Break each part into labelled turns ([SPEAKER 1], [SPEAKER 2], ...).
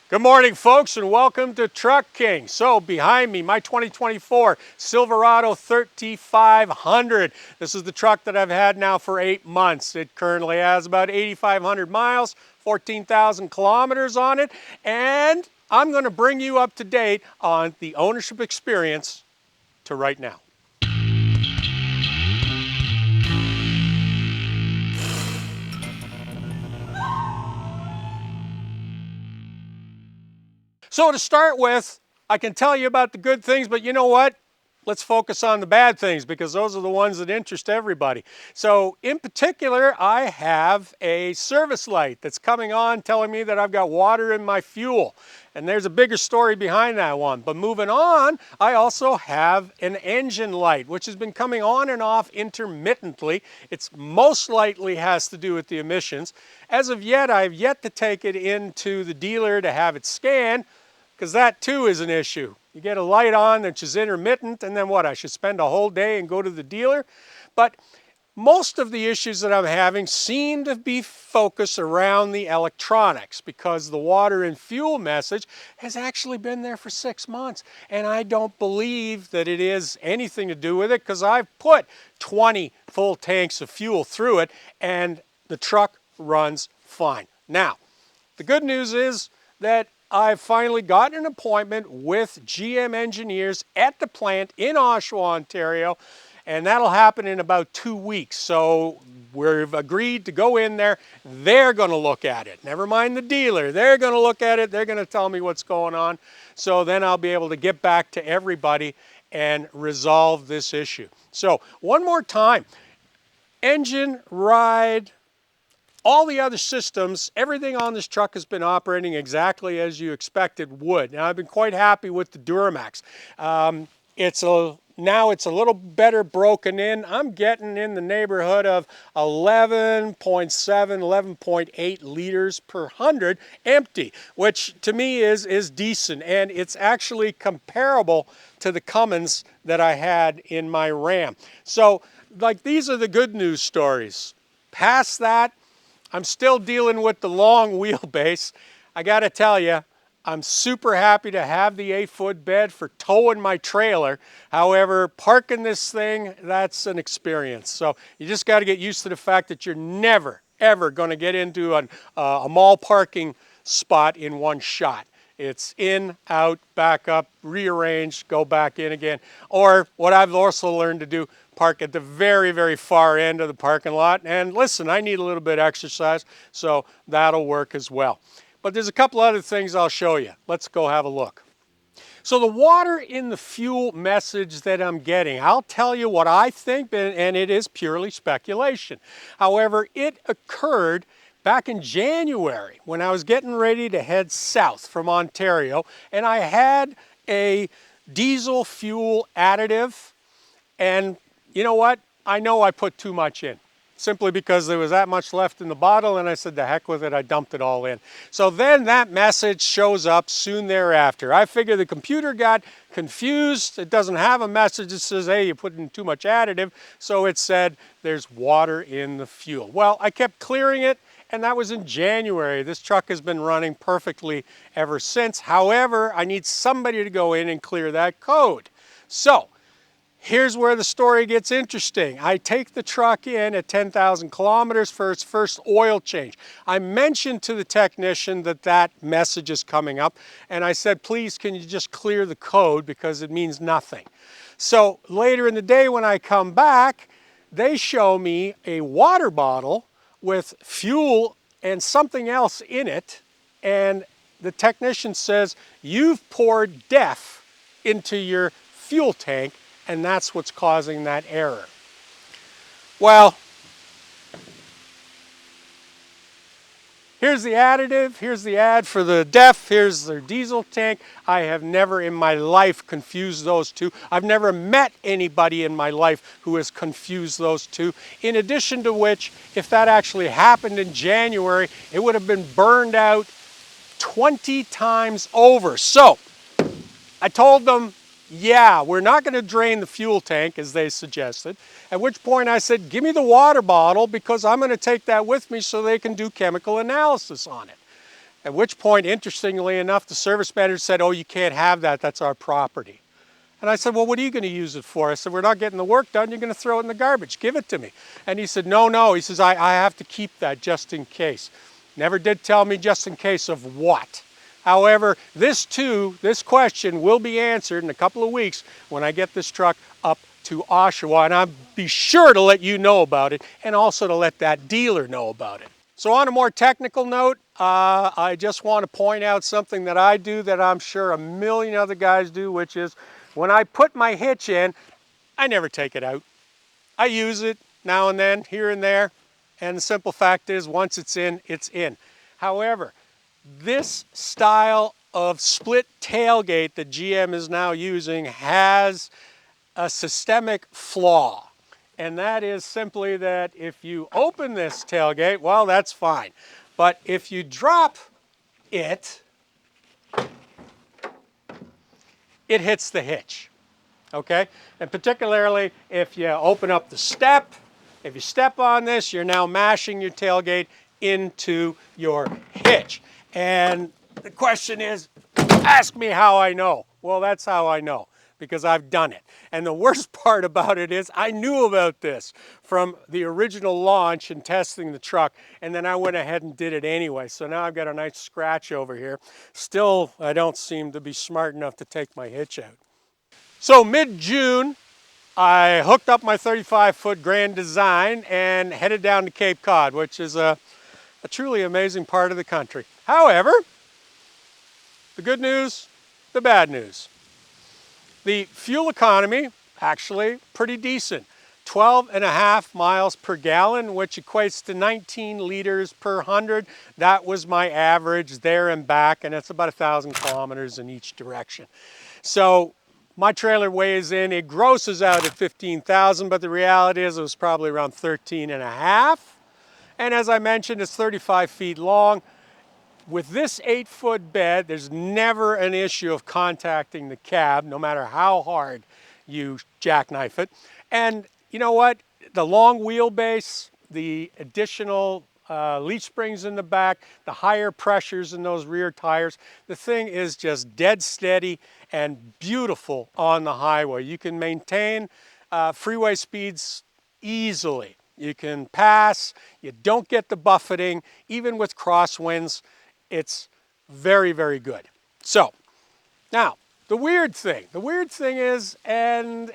[SPEAKER 1] Good morning, folks, and welcome to Truck King. So behind me, my 2024 Silverado 3500. This is the truck that I've had now for 8 months. It currently has about 8,500 miles, 14,000 kilometers on it, and I'm going to bring you up to date on the ownership experience to right now. So to start with, I can tell you about the good things, but you know what? Let's focus on the bad things because those are the ones that interest everybody. So in particular, I have a service light that's coming on telling me that I've got water in my fuel. And there's a bigger story behind that one. But moving on, I also have an engine light, which has been coming on and off intermittently. It's most likely has to do with the emissions. As of yet, I've yet to take it into the dealer to have it scanned, because that too is an issue. You get a light on that's just intermittent, and then what? I should spend a whole day and go to the dealer? But most of the issues that I'm having seem to be focused around the electronics, because the water and fuel message has actually been there for 6 months. And I don't believe that it is anything to do with it, because I've put 20 full tanks of fuel through it and the truck runs fine. Now, the good news is that I've finally gotten an appointment with GM engineers at the plant in Oshawa, Ontario, and that'll happen in about 2 weeks. So we've agreed to go in there. They're going to look at it. Never mind the dealer. They're going to look at it. They're going to tell me what's going on. So then I'll be able to get back to everybody and resolve this issue. So one more time, engine, ride, all the other systems, everything on this truck has been operating exactly as you expected would. Now, I've been quite happy with the Duramax. Now it's a little better broken in. I'm getting in the neighborhood of 11.7, 11.8 liters per 100 empty, which to me is decent, and it's actually comparable to the Cummins that I had in my Ram. So, like, these are the good news stories. Past that, I'm still dealing with the long wheelbase. I got to tell you, I'm super happy to have the 8-foot bed for towing my trailer. However, parking this thing, that's an experience. So you just got to get used to the fact that you're never, ever going to get into a mall parking spot in one shot. It's in, out, back up, rearrange, go back in again. Or what I've also learned to do, park at the very, very far end of the parking lot. And listen, I need a little bit of exercise, so that'll work as well. But there's a couple other things I'll show you. Let's go have a look. So the water in the fuel message that I'm getting, I'll tell you what I think, and it is purely speculation. However, it occurred back in January when I was getting ready to head south from Ontario, and I had a diesel fuel additive, and you know what? I know I put too much in, simply because there was that much left in the bottle, and I said, the heck with it, I dumped it all in. So then that message shows up soon thereafter. I figure the computer got confused. It doesn't have a message that says, hey, you put in too much additive, so it said there's water in the fuel. Well, I kept clearing it, and that was in January. This truck has been running perfectly ever since. However, I need somebody to go in and clear that code. So here's where the story gets interesting. I take the truck in at 10,000 kilometers for its first oil change. I mentioned to the technician that that message is coming up, and I said, please, can you just clear the code because it means nothing. So later in the day when I come back, they show me a water bottle with fuel and something else in it, and the technician says, you've poured DEF into your fuel tank, and that's what's causing that error. Well, here's the additive, here's the ad for the DEF, here's their diesel tank. I have never in my life confused those two. I've never met anybody in my life who has confused those two. In addition to which, if that actually happened in January, it would have been burned out 20 times over. So I told them, yeah, we're not going to drain the fuel tank as they suggested, at which point I said, give me the water bottle because I'm going to take that with me so they can do chemical analysis on it. At which point, interestingly enough, the service manager said, "Oh, you can't have that, that's our property." And I said, "Well, what are you going to use it for?" I said, "We're not getting the work done, you're going to throw it in the garbage, give it to me." And he said, "No, no," he says, I have to keep that just in case." Never did tell me just in case of what. However, this question will be answered in a couple of weeks when I get this truck up to Oshawa, and I'll be sure to let you know about it and also to let that dealer know about it. So on a more technical note, I just want to point out something that I do that I'm sure a million other guys do, which is when I put my hitch in, I never take it out. I use it now and then, here and there, and the simple fact is once it's in, it's in. However, this style of split tailgate that GM is now using has a systemic flaw. And that is simply that if you open this tailgate, well, that's fine. But if you drop it, it hits the hitch, okay? And particularly if you open up the step, if you step on this, you're now mashing your tailgate into your hitch. And the question is, ask me how I know. Well, that's how I know, because I've done it. And the worst part about it is I knew about this from the original launch and testing the truck, and then I went ahead and did it anyway. So now I've got a nice scratch over here. Still, I don't seem to be smart enough to take my hitch out. So mid-June, I hooked up my 35-foot Grand Design and headed down to Cape Cod, which is a truly amazing part of the country. However, the good news, the bad news. The fuel economy, actually pretty decent. 12.5 miles per gallon, which equates to 19 liters per 100. That was my average there and back, and it's about 1,000 kilometers in each direction. So my trailer weighs in, it grosses out at 15,000, but the reality is it was probably around 13.5. And as I mentioned, it's 35 feet long. With this 8-foot bed, there's never an issue of contacting the cab, no matter how hard you jackknife it. And you know what? The long wheelbase, the additional leaf springs in the back, the higher pressures in those rear tires, the thing is just dead steady and beautiful on the highway. You can maintain freeway speeds easily. You can pass, you don't get the buffeting, even with crosswinds. It's very, very good. So, now, the weird thing is, and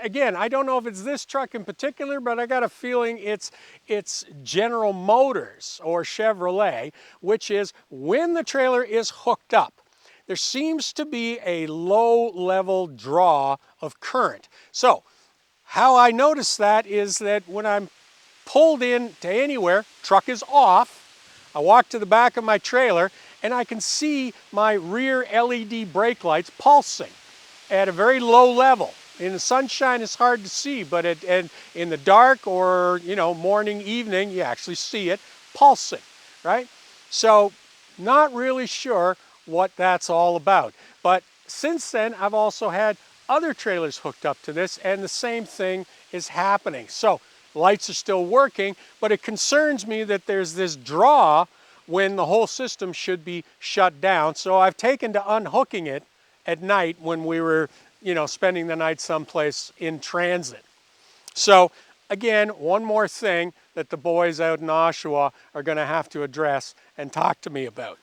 [SPEAKER 1] again, I don't know if it's this truck in particular, but I got a feeling it's General Motors or Chevrolet, which is when the trailer is hooked up, there seems to be a low level draw of current. So, how I notice that is that when I'm pulled in to anywhere, truck is off, I walk to the back of my trailer and I can see my rear LED brake lights pulsing at a very low level. In the sunshine it's hard to see, but in the dark or morning, evening, you actually see it pulsing, right? So not really sure what that's all about. But since then I've also had other trailers hooked up to this and the same thing is happening. So lights are still working, but it concerns me that there's this draw when the whole system should be shut down. So I've taken to unhooking it at night when we were, spending the night someplace in transit. So again, one more thing that the boys out in Oshawa are going to have to address and talk to me about.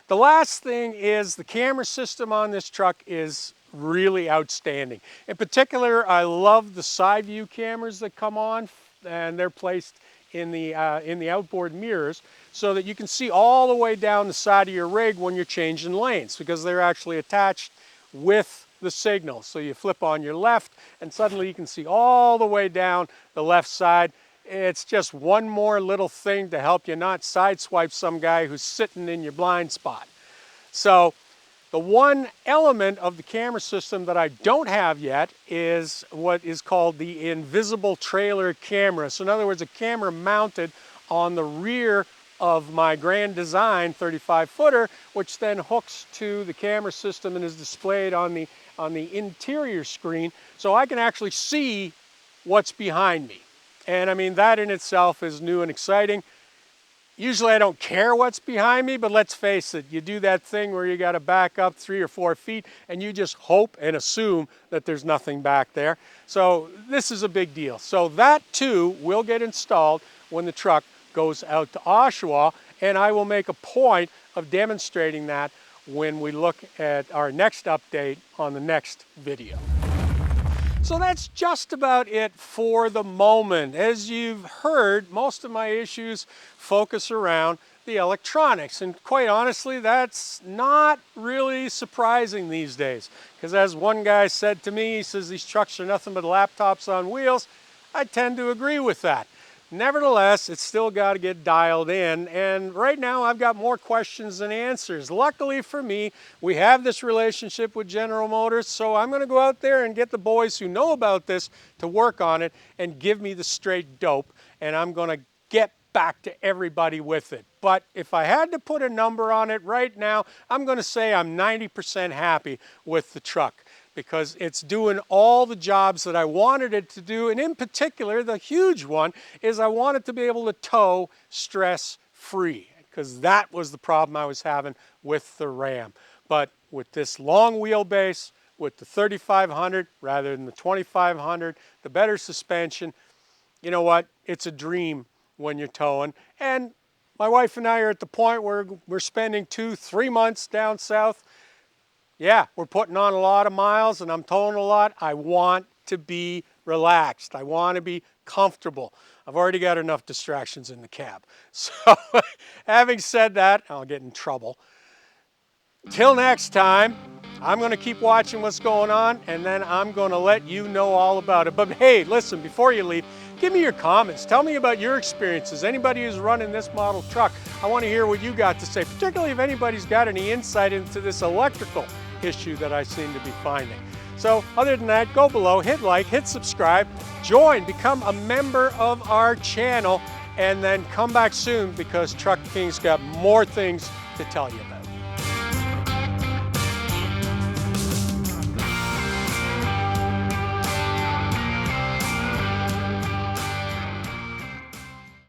[SPEAKER 1] The last thing is the camera system on this truck is really outstanding. In particular, I love the side view cameras that come on, and they're placed in the outboard mirrors so that you can see all the way down the side of your rig when you're changing lanes, because they're actually attached with the signal. So you flip on your left and suddenly you can see all the way down the left side. It's just one more little thing to help you not sideswipe some guy who's sitting in your blind spot. So the one element of the camera system that I don't have yet is what is called the invisible trailer camera. So in other words, a camera mounted on the rear of my Grand Design 35-footer, which then hooks to the camera system and is displayed on the interior screen, so I can actually see what's behind me. And I mean, that in itself is new and exciting. Usually I don't care what's behind me, but let's face it, you do that thing where you got to back up 3 or 4 feet and you just hope and assume that there's nothing back there. So this is a big deal. So that too will get installed when the truck goes out to Oshawa, and I will make a point of demonstrating that when we look at our next update on the next video. So that's just about it for the moment. As you've heard, most of my issues focus around the electronics, and quite honestly, that's not really surprising these days, because as one guy said to me, he says these trucks are nothing but laptops on wheels. I tend to agree with that. Nevertheless, it's still got to get dialed in, and right now I've got more questions than answers. Luckily for me, we have this relationship with General Motors, so I'm going to go out there and get the boys who know about this to work on it and give me the straight dope, and I'm going to get back to everybody with it. But if I had to put a number on it right now, I'm going to say I'm 90% happy with the truck, because it's doing all the jobs that I wanted it to do. And in particular, the huge one is I want it to be able to tow stress-free, because that was the problem I was having with the Ram. But with this long wheelbase, with the 3500 rather than the 2500, the better suspension, you know what? It's a dream when you're towing. And my wife and I are at the point where we're spending 2-3 months down south. Yeah, we're putting on a lot of miles and I'm towing a lot. I want to be relaxed. I want to be comfortable. I've already got enough distractions in the cab. So having said that, I'll get in trouble. Till next time, I'm going to keep watching what's going on, and then I'm going to let you know all about it. But hey, listen, before you leave, give me your comments. Tell me about your experiences. Anybody who's running this model truck, I want to hear what you got to say, particularly if anybody's got any insight into this electrical issue that I seem to be finding. So other than that, go below, hit like, hit subscribe, join, become a member of our channel, and then come back soon, because Truck King's got more things to tell you about.